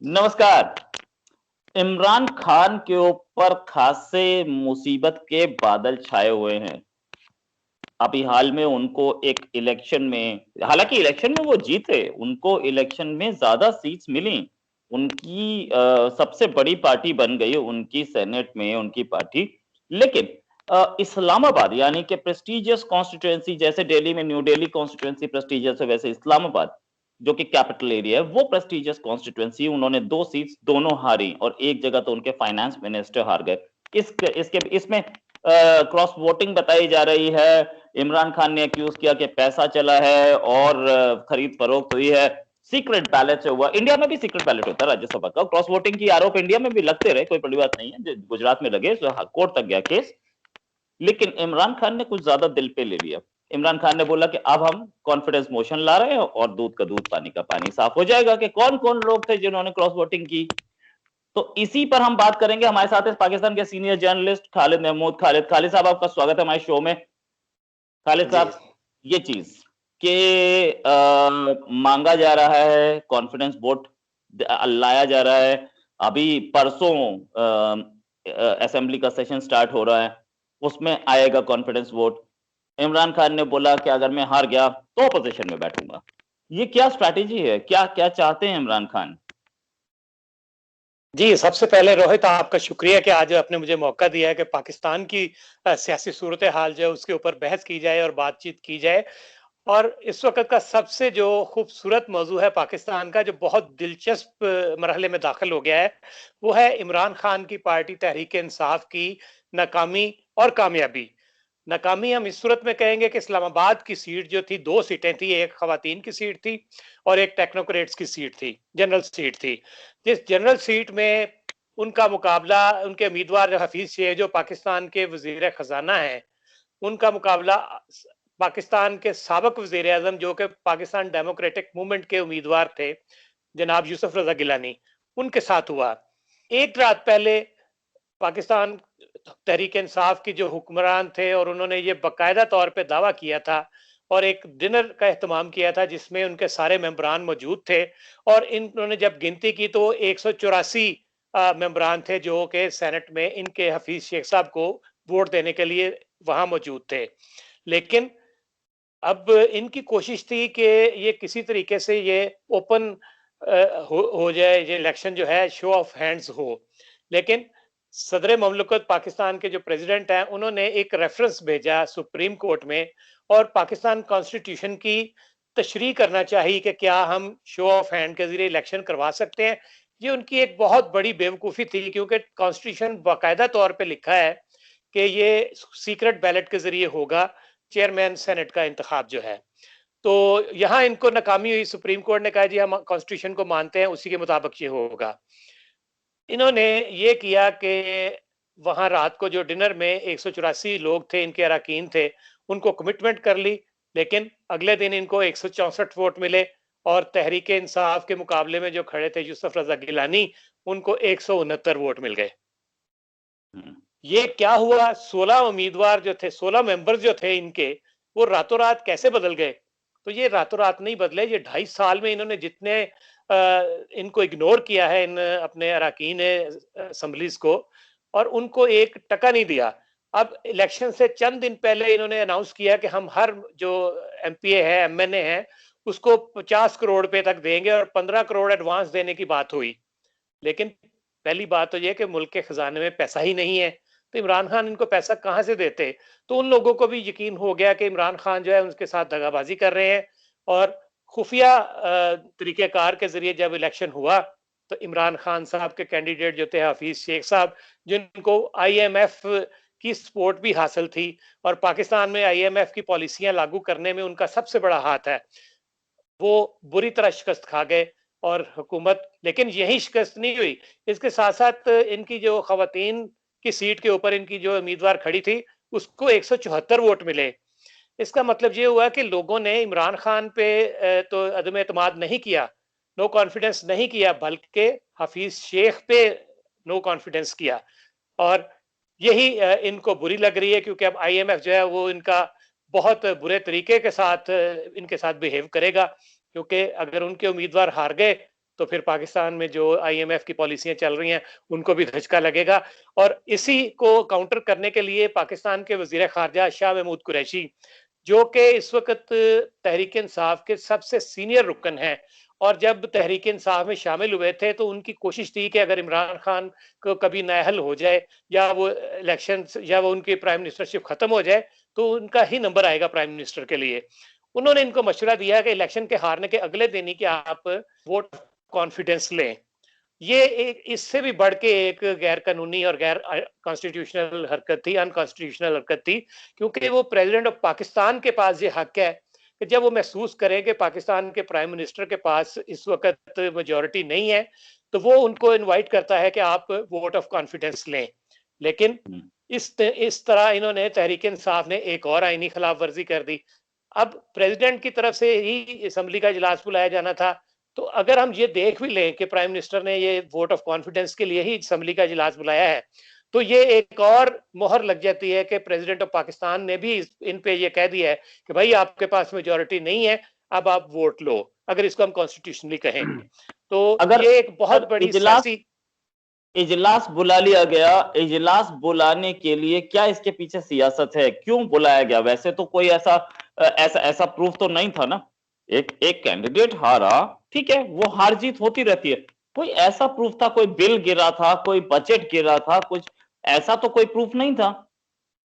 नमस्कार। इमरान खान के ऊपर खासे मुसीबत के बादल छाए हुए हैं। अभी हाल में उनको एक इलेक्शन में, हालांकि इलेक्शन में वो जीते, उनको इलेक्शन में ज्यादा सीट्स मिली। उनकी सबसे बड़ी पार्टी बन गई उनकी सेनेट में उनकी पार्टी। लेकिन इस्लामाबाद यानी कि प्रेस्टिजियस कॉन्स्टिट्यूएंसी, जैसे दिल्ली में न्यू दिल्ली कॉन्स्टिट्यूएंसी प्रेस्टिजियस है, वैसे इस्लामाबाद जो कि कैपिटल एरिया है वो प्रेस्टिजियस कॉन्स्टिट्यूएंसी। उन्होंने 2 सीट्स दोनों हारी और एक जगह तो उनके फाइनेंस मिनिस्टर हार गए। इसमें क्रॉस वोटिंग बताई जा रही है। इमरान खान ने एक्यूज किया कि पैसा चला है और खरीद फरोख्त हुई है। सीक्रेट बैलेट से हुआ। इंडिया में भी सीक्रेट बैलेट होता है राज्यसभा का। क्रॉस वोटिंग की आरोप इंडिया में भी लगते रहे, कोई बड़ी बात नहीं है। गुजरात में लगे, कोर्ट तक गया केस। लेकिन इमरान खान ने कुछ ज्यादा दिल पे ले लिया। इमरान खान ने बोला कि अब हम कॉन्फिडेंस मोशन ला रहे हैं और दूध का दूध पानी का पानी, साफ हो जाएगा कि कौन कौन लोग थे जिन्होंने क्रॉस वोटिंग की। तो इसी पर हम बात करेंगे। हमारे साथ इस पाकिस्तान के सीनियर जर्नलिस्ट खालिद महमूद। खालिद साहब, आपका स्वागत है हमारे शो में। खालिद जी। साहब, ये चीज के मांगा जा रहा है, कॉन्फिडेंस वोट लाया जा रहा है। अभी परसों असेंबली का सेशन स्टार्ट हो रहा है, उसमें आएगा कॉन्फिडेंस वोट। इमरान खान ने बोला कि अगर मैं हार गया तो अपोजिशन में बैठूंगा। ये क्या स्ट्रैटेजी है? क्या क्या चाहते हैं इमरान खान? जी, सबसे पहले रोहित आपका शुक्रिया कि आज आपने मुझे मौका दिया है कि पाकिस्तान की सियासी सूरत हाल जो है उसके ऊपर बहस की जाए और बातचीत की जाए। और इस वक्त का सबसे जो खूबसूरत मौजू है पाकिस्तान का, जो बहुत दिलचस्प मरहले में दाखिल हो गया है, वो है इमरान खान की पार्टी तहरीक इंसाफ की नाकामी और कामयाबी। नाकामी हम इस सूरत में कहेंगे कि इस्लामाबाद की सीट जो थी, 2 सीटें थी, एक खवातीन की सीट थी और एक टेक्नोक्रेट्स की सीट थी, जनरल सीट थी। जिस जनरल सीट में उनका मुकाबला, उनके उम्मीदवार जो हफीज शेख जो पाकिस्तान के वजीर खजाना है, उनका मुकाबला पाकिस्तान के साबिक वजीर आजम जो कि पाकिस्तान डेमोक्रेटिक मूवमेंट के उम्मीदवार थे, जनाब यूसुफ रजा गिलानी, उनके साथ हुआ। एक रात पहले पाकिस्तान तहरीक इंसाफ की जो हुक्मरान थे और उन्होंने ये बाकायदा तौर पे दावा किया था और एक डिनर का एहतमाम किया था जिसमें उनके सारे मेंबरान मौजूद थे। और इन्होंने जब गिनती की तो 184 मेंबरान थे जो कि सेनेट में इनके हफीज शेख साहब को वोट देने के लिए वहां मौजूद थे। लेकिन अब इनकी कोशिश थी कि ये किसी तरीके से ये ओपन हो जाए, ये इलेक्शन जो है शो ऑफ हैंड्स हो। लेकिन सदर ममलकत पाकिस्तान के जो प्रेसिडेंट हैं, उन्होंने एक रेफरेंस भेजा सुप्रीम कोर्ट में और पाकिस्तान कॉन्स्टिट्यूशन की तशरीह करना चाहिए कि क्या हम शो ऑफ हैंड के जरिए इलेक्शन करवा सकते हैं। ये उनकी एक बहुत बड़ी बेवकूफ़ी थी, क्योंकि कॉन्स्टिट्यूशन बाकायदा तौर पे लिखा है कि ये सीक्रेट बैलेट के जरिए होगा, चेयरमैन सेनेट का इंतखाब जो है। तो यहाँ इनको नाकामी हुई। सुप्रीम कोर्ट ने कहा जी हम कॉन्स्टिट्यूशन को मानते हैं, उसी के मुताबिक ये होगा। इन्होंने ये किया कि वहां रात को जो डिनर में 184 लोग थे, इनके अरकान थे, उनको कमिटमेंट कर ली। लेकिन अगले दिन इनको 164 वोट मिले और तहरीक इंसाफ के मुकाबले में जो खड़े थे यूसुफ रजा गिलानी, उनको 169 वोट मिल गए। ये क्या हुआ? 16 उम्मीदवार जो थे, 16 मेंबर्स जो थे इनके, वो रातों रात कैसे बदल गए? तो ये रातों रात नहीं बदले। ये 2.5 साल में इन्होंने जितने इनको इग्नोर किया है इन अपने अरकान असेंबलीज को, और उनको एक टका नहीं दिया। अब इलेक्शन से चंद दिन पहले इन्होंने अनाउंस किया कि हम हर जो एमपीए है, एमएनए है, उसको 50 करोड़ रुपए तक देंगे और 15 करोड़ एडवांस देने की बात हुई। लेकिन पहली बात तो यह कि मुल्क के खजाने में पैसा ही नहीं है, तो इमरान खान इनको पैसा कहां से देते? तो उन लोगों को भी यकीन हो गया कि इमरान खान जो है उनके साथ दगाबाजी कर रहे हैं। और खुफिया तरीकेकार के जरिए जब इलेक्शन हुआ तो इमरान खान साहब के कैंडिडेट जो थे हफीज शेख साहब, जिनको आईएमएफ की सपोर्ट भी हासिल थी और पाकिस्तान में आईएमएफ की पॉलिसियां लागू करने में उनका सबसे बड़ा हाथ है, वो बुरी तरह शिकस्त खा गए। और हुकूमत, लेकिन यही शिकस्त नहीं हुई, इसके साथ साथ इनकी जो खवातीन की सीट के ऊपर इनकी जो उम्मीदवार खड़ी थी, उसको 174 वोट मिले। इसका मतलब ये हुआ कि लोगों ने इमरान खान पे तो अदम एतमाद नहीं किया, नो कॉन्फिडेंस नहीं किया, बल्कि हफीज शेख पे नो कॉन्फिडेंस किया। और यही इनको बुरी लग रही है, क्योंकि अब आईएमएफ जो है वो इनका बहुत बुरे तरीके के साथ इनके साथ बिहेव करेगा। क्योंकि अगर उनके उम्मीदवार हार गए तो फिर पाकिस्तान में जो आईएमएफ की पॉलिसियां चल रही हैं उनको भी धचका लगेगा। और इसी को काउंटर करने के लिए पाकिस्तान के वजीर खारजा शाह महमूद कुरैशी, जो कि इस वक्त तहरीक इंसाफ के सबसे सीनियर रुकन हैं, और जब तहरीक इंसाफ में शामिल हुए थे तो उनकी कोशिश थी कि अगर इमरान खान को कभी नाअहल हो जाए या वो इलेक्शन या वो उनकी प्राइम मिनिस्टरशिप खत्म हो जाए तो उनका ही नंबर आएगा प्राइम मिनिस्टर के लिए। उन्होंने इनको मशवरा दिया कि इलेक्शन के हारने के अगले दिन ही कि आप वोट कॉन्फिडेंस लें। ये एक इससे भी बढ़ के एक गैर कानूनी और गैर कॉन्स्टिट्यूशनल हरकत थी, अनकॉन्स्टिट्यूशनल हरकत थी, क्योंकि वो प्रेसिडेंट ऑफ पाकिस्तान के पास ये हक है कि जब वो महसूस करें कि पाकिस्तान के प्राइम मिनिस्टर के पास इस वक्त मेजॉरिटी नहीं है तो वो उनको इनवाइट करता है कि आप वोट ऑफ कॉन्फिडेंस लें। लेकिन इस तरह इन्होंने तहरीक इंसाफ ने एक और आईनी खिलाफ वर्जी कर दी। अब प्रेसिडेंट की तरफ से ही असेंबली का इजलास बुलाया जाना था, तो अगर हम ये देख भी लें कि प्राइम मिनिस्टर ने ये वोट ऑफ कॉन्फिडेंस के लिए ही असेंबली का इजलास बुलाया है, तो ये एक और मोहर लग जाती है कि प्रेसिडेंट ऑफ पाकिस्तान ने भी इन पे ये कह दिया है कि भाई आपके पास मेजॉरिटी नहीं है, अब आप वोट लो, अगर इसको हम कॉन्स्टिट्यूशनली कहें। तो अगर ये एक बहुत बड़ी इजलास सियासी इजलास बुला लिया गया, इजलास बुलाने के लिए क्या इसके पीछे सियासत है, क्यों बुलाया गया? वैसे तो कोई ऐसा प्रूफ तो नहीं था ना। एक एक कैंडिडेट हारा, ठीक है, वो हार जीत होती रहती है। कोई ऐसा प्रूफ था, कोई बिल गिरा था, कोई बजट गिरा था, कुछ ऐसा तो कोई प्रूफ नहीं था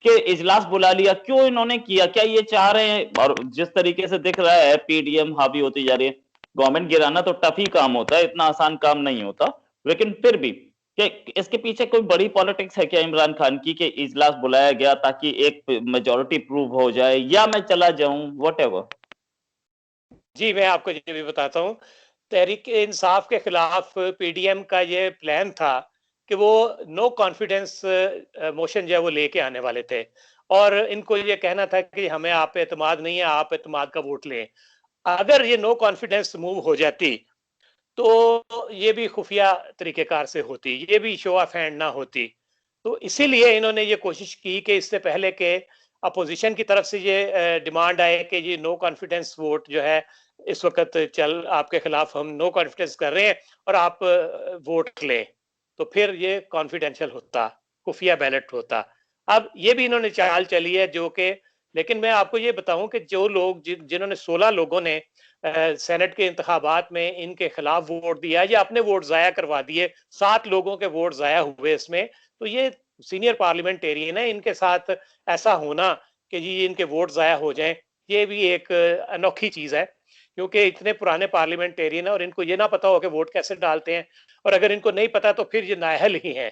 कि इजलास बुला लिया। क्यों इन्होंने किया? क्या ये चाह रहे हैं? और जिस तरीके से दिख रहा है पीडीएम हावी होती जा रही है, गवर्नमेंट गिराना तो टफ ही काम होता है, इतना आसान काम नहीं होता, लेकिन फिर भी कि इसके पीछे कोई बड़ी पॉलिटिक्स है क्या इमरान खान की, कि इजलास बुलाया गया ताकि एक मेजोरिटी प्रूव हो जाए, या मैं चला जाऊं, व्हाटएवर? जी, मैं आपको ये भी बताता हूँ। तहरीक इंसाफ के खिलाफ पीडीएम का ये प्लान था कि वो नो कॉन्फिडेंस मोशन जो है वो लेके आने वाले थे, और इनको ये कहना था कि हमें आप पे एतमाद नहीं है, आप एतमाद का वोट लें। अगर ये नो कॉन्फिडेंस मूव हो जाती तो ये भी खुफिया तरीकेकार से होती, ये भी शो ऑफ हैंड ना होती। तो इसीलिए इन्होंने ये कोशिश की कि इससे पहले के अपोजिशन की तरफ से ये डिमांड आए कि ये नो कॉन्फिडेंस वोट जो है इस वक्त चल आपके खिलाफ, हम नो कॉन्फिडेंस कर रहे हैं और आप वोट लें, तो फिर ये कॉन्फिडेंशियल होता, खुफिया बैलेट होता। अब ये भी इन्होंने चाल चली है जो कि, लेकिन मैं आपको ये बताऊं कि जो लोग जिन्होंने 16 लोगों ने सेनेट के इंतखाबात में इनके खिलाफ वोट दिया या अपने वोट जाया करवा दिए, 7 लोगों के वोट जाया हुए इसमें, तो ये सीनियर पार्लियामेंटेरियन है, इनके साथ ऐसा होना कि जी इनके वोट जाया हो जाएं, ये भी एक अनोखी चीज है, क्योंकि इतने पुराने पार्लियामेंटेरियन है और इनको ये ना पता हो कि वोट कैसे डालते हैं, और अगर इनको नहीं पता तो फिर ये नाअहल ही है।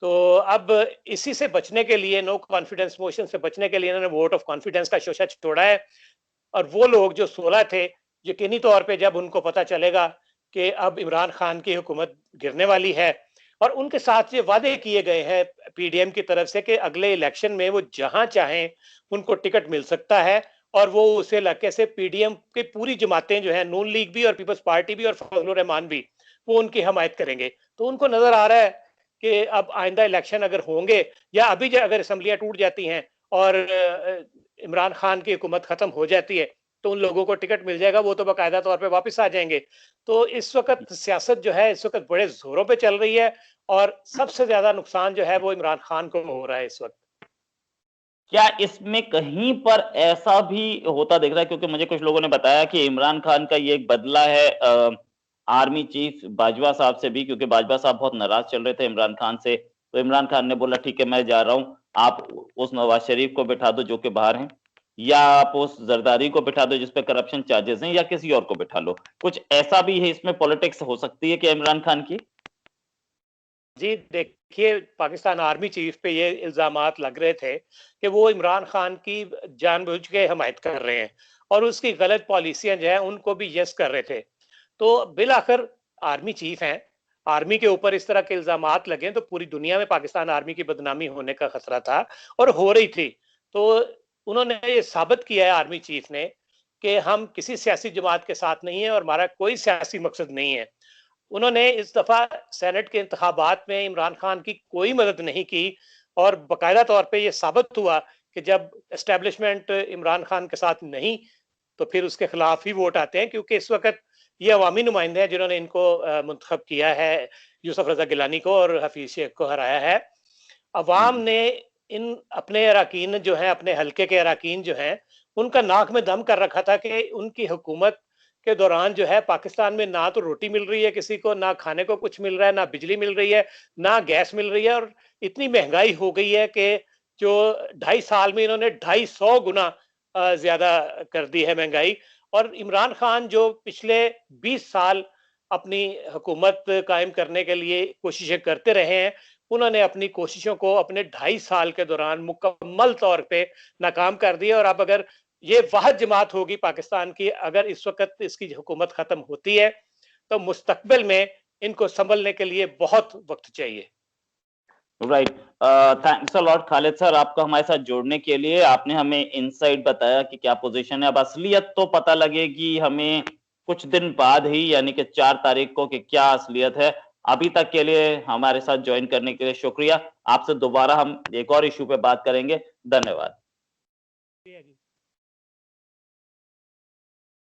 तो अब इसी से बचने के लिए, नो कॉन्फिडेंस मोशन से बचने के लिए इन्होंने वोट ऑफ कॉन्फिडेंस का शोशा छोड़ा है। और वो लोग जो 16 थे, यकीनी तौर पे जब उनको पता चलेगा कि अब इमरान खान की हुकूमत गिरने वाली है, और उनके साथ ये वादे किए गए हैं पीडीएम की तरफ से कि अगले इलेक्शन में वो जहां चाहें उनको टिकट मिल सकता है, और वो उस इलाके से पीडीएम की पूरी जमातें जो है, नून लीग भी और पीपल्स पार्टी भी और फजल रहमान भी, वो उनकी हमायत करेंगे। तो उनको नजर आ रहा है कि अब आइंदा इलेक्शन अगर होंगे या अभी अगर असम्बलियां टूट जाती हैं और इमरान खान की हुकूमत खत्म हो जाती है तो उन लोगों को टिकट मिल जाएगा, वो तो बाकायदा तौर पे वापस आ जाएंगे। तो इस वक्त सियासत जो है इस वक्त बड़े जोरों पे चल रही है, और सबसे ज्यादा नुकसान जो है वो इमरान खान को हो रहा है इस वक्त। क्या इसमें कहीं पर ऐसा भी होता दिख रहा है? क्योंकि मुझे कुछ लोगों ने बताया कि इमरान खान का ये एक बदला है आर्मी चीफ बाजवा साहब से भी, क्योंकि बाजवा साहब बहुत नाराज चल रहे थे इमरान खान से। तो इमरान खान ने बोला ठीक है मैं जा रहा हूं, आप उस नवाज शरीफ को बिठा दो जो कि बाहर हैं, या आप उस जरदारी को बिठा दो जिसपे करप्शन चार्जेस हैं, या किसी और को बिठा लो। कुछ ऐसा भी है इसमें, पॉलिटिक्स हो सकती है क्या इमरान खान की? जी देखिए, पाकिस्तान आर्मी चीफ पे ये इल्जामात लग रहे थे कि वो इमरान खान की जानबूझ के हमायत कर रहे हैं और उसकी गलत पॉलिसियां जो है उनको भी यस कर रहे थे। तो बिलाखिर आर्मी चीफ हैं, आर्मी के ऊपर इस तरह के इल्जामात लगे तो पूरी दुनिया में पाकिस्तान आर्मी की बदनामी होने का खतरा था, और हो रही थी। तो उन्होंने ये साबित किया है आर्मी चीफ ने कि हम किसी सियासी जमात के साथ नहीं है और हमारा कोई सियासी मकसद नहीं है। उन्होंने इस दफा सेनेट के इंतखाबात में इमरान खान की कोई मदद नहीं की, और बाकायदा तौर पे ये साबित हुआ कि जब एस्टेब्लिशमेंट इमरान खान के साथ नहीं तो फिर उसके खिलाफ ही वोट आते हैं, क्योंकि इस वक्त ये अवामी नुमाइंदे हैं जिन्होंने इनको मुंतखब किया है, यूसुफ रजा गिलानी को और हफीज शेख को हराया है। अवाम हम्म, ने इन अपने अराकीन जो हैं, अपने हल्के के अराकीन जो हैं, उनका नाक में दम कर रखा था कि उनकी हुकूमत के दौरान जो है पाकिस्तान में ना तो रोटी मिल रही है किसी को, ना खाने को कुछ मिल रहा है, ना बिजली मिल रही है, ना गैस मिल रही है, और इतनी महंगाई हो गई है कि जो 2.5 साल में इन्होंने 250 गुना ज्यादा कर दी है महंगाई। और इमरान खान जो पिछले 20 साल अपनी हुकूमत कायम करने के लिए कोशिशें करते रहे हैं, उन्होंने अपनी कोशिशों को अपने 2.5 साल के दौरान मुकम्मल तौर पे नाकाम कर दिया। और अब अगर ये वाहिद जमात होगी पाकिस्तान की, अगर इस वक्त इसकी हुकूमत खत्म होती है, तो मुस्तकबिल में इनको संभलने के लिए बहुत वक्त चाहिए। Right. Thanks a lot Khalid sir, आपको हमारे साथ जोड़ने के लिए। आपने हमें इनसाइट बताया कि क्या पोजीशन है। अब असलियत तो पता लगेगी हमें कुछ दिन बाद ही, यानी कि 4 तारीख को, कि क्या असलियत है। अभी तक के लिए हमारे साथ ज्वाइन करने के लिए शुक्रिया। आपसे दोबारा हम एक और इशू पे बात करेंगे। धन्यवाद।